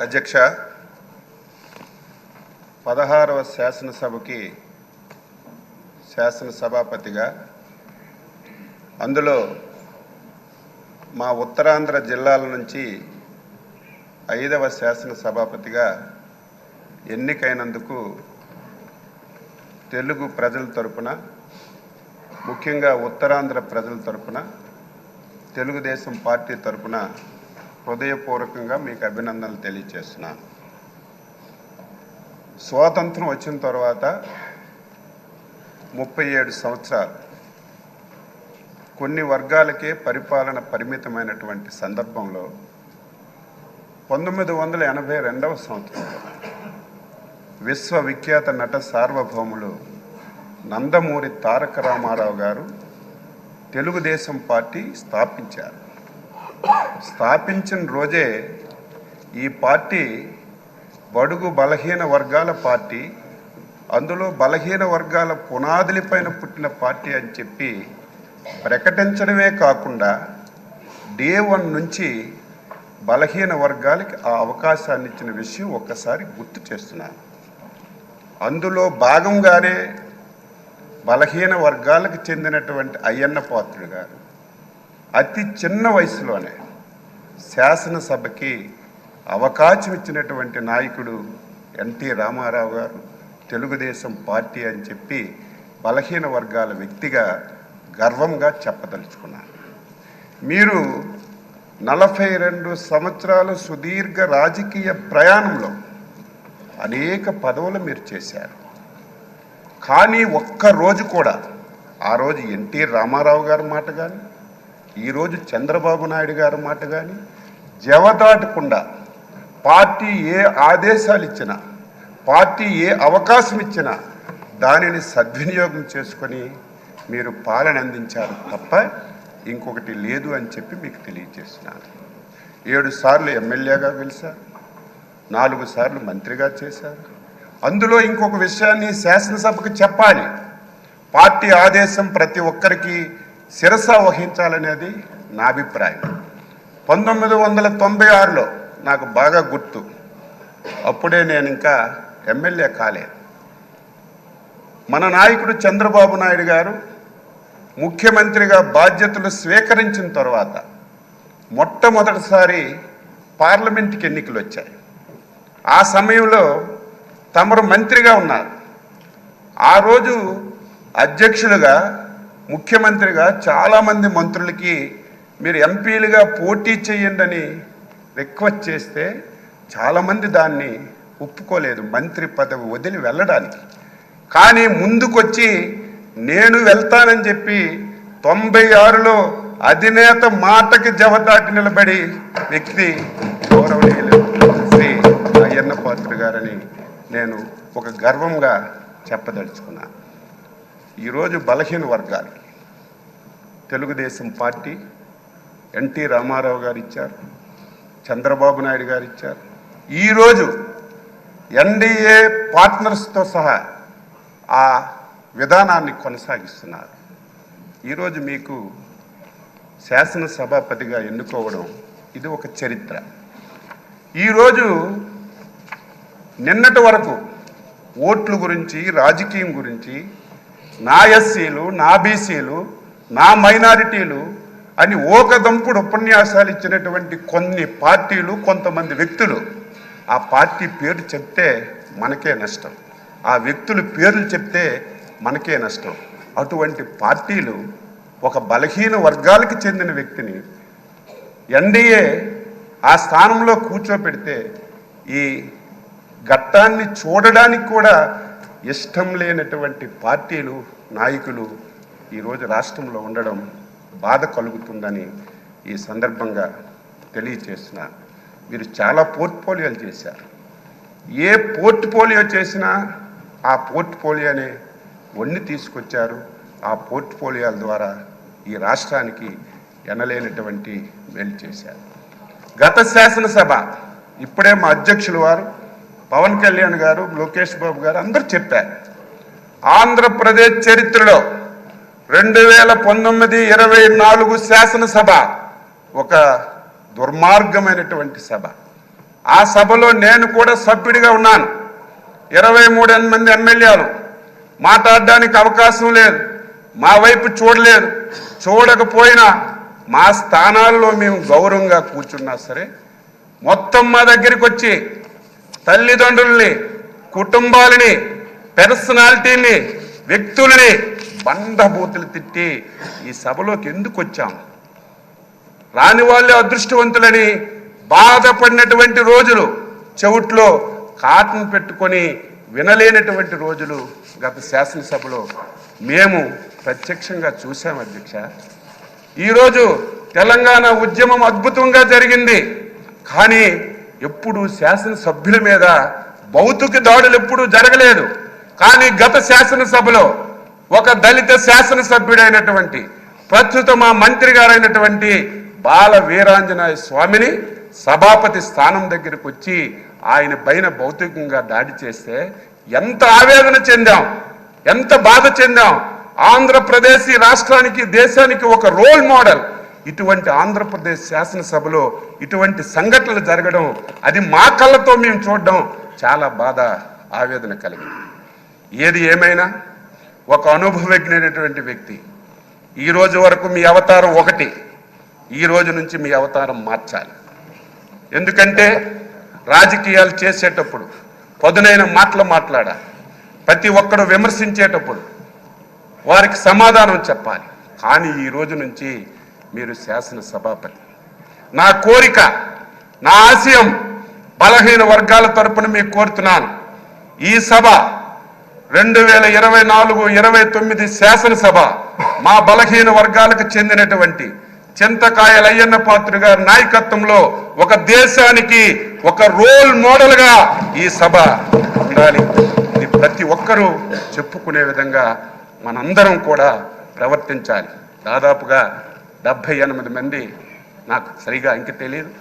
అధ్యక్ష 16వ శాసనసభకి శాసనసభాపతిగా అందులో మా ఉత్తరాంధ్ర జిల్లాల నుంచి 5వ శాసనసభాపతిగా ఎన్నికైనందుకు తెలుగు ప్రజల తరపున ముఖ్యంగా ఉత్తరాంధ్ర ప్రజల తరపున తెలుగుదేశం పార్టీ తరపున హృదయపూర్వకంగా మీకు అభినందనలు తెలియజేస్తున్నాను. స్వాతంత్రం వచ్చిన తర్వాత 37 సంవత్సరాలు కొన్ని వర్గాలకే పరిపాలన పరిమితమైనటువంటి సందర్భంలో 1982వ సంవత్సరంలో విశ్వవిఖ్యాత నట సార్వభౌములు నందమూరి తారక రామారావు గారు తెలుగుదేశం పార్టీ స్థాపించారు. స్థాపించిన రోజే ఈ పార్టీ బడుగు బలహీన వర్గాల పార్టీ, అందులో బలహీన వర్గాల పునాదులపైన పుట్టిన పార్టీ అని చెప్పి ప్రకటించడమే కాకుండా డే 1 నుంచి బలహీన వర్గాలకి ఆ అవకాశాన్ని ఇచ్చిన విషయం ఒక్కసారి గుర్తు చేస్తున్నాను. అందులో భాగంగానే బలహీన వర్గాలకు చెందినటువంటి అయ్యన్న పాత్రుడు గారు అతి చిన్న వయసులోనే శాసనసభకి అవకాశం ఇచ్చినటువంటి నాయకుడు ఎన్టీ రామారావు గారు తెలుగుదేశం పార్టీ అని చెప్పి బలహీన వర్గాల వ్యక్తిగా గర్వంగా చెప్పదలుచుకున్నారు. మీరు 42 సంవత్సరాల సుదీర్ఘ రాజకీయ ప్రయాణంలో అనేక పదవులు మీరు చేశారు. కానీ ఒక్కరోజు కూడా ఆ రోజు ఎన్టీ రామారావు గారి మాట కానీ ఈరోజు చంద్రబాబు నాయుడు గారి మాట కానీ జవదాటకుండా పార్టీ ఏ ఆదేశాలు ఇచ్చినా, పార్టీ ఏ అవకాశం ఇచ్చినా దానిని సద్వినియోగం చేసుకొని మీరు పాలన అందించారు తప్ప ఇంకొకటి లేదు అని చెప్పి మీకు తెలియజేస్తున్నాను. 7 సార్లు ఎమ్మెల్యేగా గెలిచారు, 4 సార్లు మంత్రిగా చేశారు. అందులో ఇంకొక విషయాన్ని శాసనసభకు చెప్పాలి. పార్టీ ఆదేశం ప్రతి ఒక్కరికి శిరస వహించాలనేది నా అభిప్రాయం. 1996లో నాకు బాగా గుర్తు, అప్పుడే నేను ఇంకా ఎమ్మెల్యే కాలేదు. మన నాయకుడు చంద్రబాబు నాయుడు గారు ముఖ్యమంత్రిగా బాధ్యతలు స్వీకరించిన తర్వాత మొట్టమొదటిసారి పార్లమెంట్కి ఎన్నికలు వచ్చాయి. ఆ సమయంలో తమరు మంత్రిగా ఉన్నారు. ఆ రోజు అధ్యక్షులుగా ముఖ్యమంత్రిగా చాలామంది మంత్రులకి మీరు ఎంపీలుగా పోటీ చేయండి అని రిక్వెస్ట్ చేస్తే చాలామంది దాన్ని ఒప్పుకోలేదు, మంత్రి పదవి వదిలి వెళ్ళడానికి. కానీ ముందుకొచ్చి నేను వెళ్తానని చెప్పి 96లో అధినేత మాటకి జవదాటి నిలబడి వ్యక్తి గౌరవనీయులు శ్రీ అయ్యన్న పాత్రుడు గారని నేను ఒక గర్వంగా చెప్పదలుచుకున్నాను. ఈరోజు బలహీన వర్గాలకి తెలుగుదేశం పార్టీ ఎన్టీ రామారావు గారు ఇచ్చారు, చంద్రబాబు నాయుడు గారు ఇచ్చారు. ఈరోజు ఎన్డీఏ పార్ట్నర్స్తో సహా ఆ విధానాన్ని కొనసాగిస్తున్నారు. ఈరోజు మీకు శాసనసభాపతిగా ఎన్నుకోవడం ఇది ఒక చరిత్ర. ఈరోజు నిన్నటి వరకు ఓట్ల గురించి, రాజకీయం గురించి, నా ఎస్సీలు, నా బీసీలు, నా మైనారిటీలు అని ఓకదంపుడు ఉపన్యాసాలు ఇచ్చినటువంటి కొన్ని పార్టీలు, కొంతమంది వ్యక్తులు ఆ పార్టీ పేరు చెప్తే మనకే నష్టం, ఆ వ్యక్తుల పేర్లు చెప్తే మనకే నష్టం. అటువంటి పార్టీలు ఒక బలహీన వర్గాలకు చెందిన వ్యక్తిని ఎన్డీఏ ఆ స్థానంలో కూర్చోపెడితే ఈ ఘట్టాన్ని చూడడానికి కూడా ఇష్టం లేనటువంటి పార్టీలు, నాయకులు ఈరోజు రాష్ట్రంలో ఉండడం బాధ కలుగుతుందని ఈ సందర్భంగా తెలియచేస్తున్నారు. మీరు చాలా పోర్ట్ఫోలియోలు చేశారు. ఏ పోర్ట్ఫోలియో చేసినా ఆ పోర్ట్ఫోలియోనే వన్ని తీసుకొచ్చారు. ఆ పోర్ట్ఫోలియోల ద్వారా ఈ రాష్ట్రానికి ఎనలేనటువంటి మేలు చేశారు. గత శాసనసభ ఇప్పుడే మా అధ్యక్షులు వారు పవన్ కళ్యాణ్ గారు, లోకేష్ బాబు గారు అందరూ చెప్పారు. ఆంధ్రప్రదేశ్ చరిత్రలో 2019-24 శాసనసభ ఒక దుర్మార్గమైనటువంటి సభ. ఆ సభలో నేను కూడా సభ్యుడిగా ఉన్నాను. 23 మంది ఎమ్మెల్యేలు మాట్లాడడానికి అవకాశం లేదు, మా వైపు చూడలేదు. చూడకపోయినా మా స్థానాల్లో మేము గౌరవంగా కూర్చున్నా సరే మొత్తం మా దగ్గరికి వచ్చి తల్లిదండ్రుల్ని, కుటుంబాలని, పర్సనాలిటీని, వ్యక్తులని బండబూతులు తిట్టి ఈ సభలోకి ఎందుకు వచ్చాం? రాని వాళ్ళే అదృష్టవంతులని బాధపడినటువంటి రోజులు, చెవుట్లో కాటన్ పెట్టుకొని వినలేనటువంటి రోజులు గత శాసనసభలో మేము ప్రత్యక్షంగా చూసాం అధ్యక్ష. ఈరోజు తెలంగాణ ఉద్యమం అద్భుతంగా జరిగింది, కానీ ఎప్పుడు శాసనసభ్యుల మీద భౌతిక దాడులు ఎప్పుడూ జరగలేదు. కానీ గత శాసనసభలో ఒక దళిత శాసనసభ్యుడైనటువంటి ప్రస్తుత మా మంత్రి గారైనటువంటి బాల వీరాంజనేయ స్వామిని సభాపతి స్థానం దగ్గరికి వచ్చి ఆయన పైన భౌతికంగా దాడి చేస్తే ఎంత ఆవేదన చెందాం, ఎంత బాధ చెందాం. ఆంధ్రప్రదేశ్ ఈ రాష్ట్రానికి, దేశానికి ఒక రోల్ మోడల్. ఇటువంటి ఆంధ్రప్రదేశ్ శాసనసభలో ఇటువంటి సంఘటనలు జరగడం, అది మా కళ్ళతో మేము చూడడం చాలా బాధ, ఆవేదన కలిగింది. ఏది ఏమైనా ఒక అనుభవజ్ఞైనటువంటి వ్యక్తి, ఈ రోజు వరకు మీ అవతారం ఒకటి, ఈ రోజు నుంచి మీ అవతారం మార్చాలి. ఎందుకంటే రాజకీయాలు చేసేటప్పుడు పదునైన మాటలు మాట్లాడాలి. ప్రతి ఒక్కడు విమర్శించేటప్పుడు వారికి సమాధానం చెప్పాలి. కానీ ఈ రోజు నుంచి మీరు శాసనసభాపతి. నా కోరిక, నా ఆశయం బలహీన వర్గాల తరపున మీకు కోరుతున్నాను. ఈ సభ 2024-29 శాసనసభ మా బలహీన వర్గాలకు చెందినటువంటి చింతకాయల అయ్యన్న పాత్ర గారి నాయకత్వంలో ఒక దేశానికి ఒక రోల్ మోడల్గా ఈ సభ ఉండాలి. ఇది ప్రతి ఒక్కరూ చెప్పుకునే విధంగా మనందరం కూడా ప్రవర్తించాలి. దాదాపుగా 78 మంది, నాకు సరిగా ఇంక తెలియదు,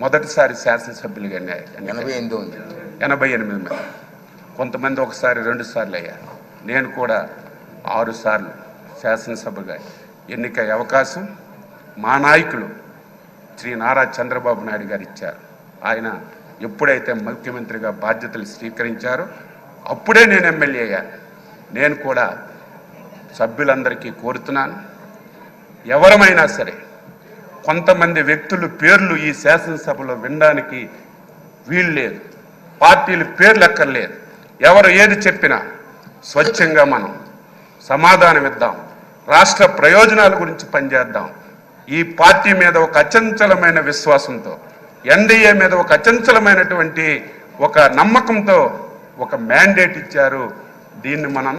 మొదటిసారి శాసనసభ్యులుగా 88 మంది. కొంతమంది ఒకసారి 2 సార్లు అయ్యారు. నేను కూడా 6 సార్లు శాసనసభగా ఎన్నికయ్యే అవకాశం మా నాయకులు శ్రీ నారా చంద్రబాబు నాయుడు గారు ఇచ్చారు. ఆయన ఎప్పుడైతే ముఖ్యమంత్రిగా బాధ్యతలు స్వీకరించారో అప్పుడే నేను ఎమ్మెల్యే అయ్యాను. నేను కూడా సభ్యులందరికీ కోరుతున్నాను, ఎవరమైనా సరే కొంతమంది వ్యక్తులు పేర్లు ఈ శాసనసభలో వినడానికి వీలు లేదు, పార్టీల పేర్లు ఎక్కర్లేదు. ఎవరు ఏది చెప్పినా స్వచ్ఛంగా మనం సమాధానం ఇద్దాం, రాష్ట్ర ప్రయోజనాల గురించి పనిచేద్దాం. ఈ పార్టీ మీద ఒక అచంచలమైన విశ్వాసంతో, ఎన్డీఏ మీద ఒక అచంచలమైనటువంటి ఒక నమ్మకంతో ఒక మ్యాండేట్ ఇచ్చారు. దీన్ని మనం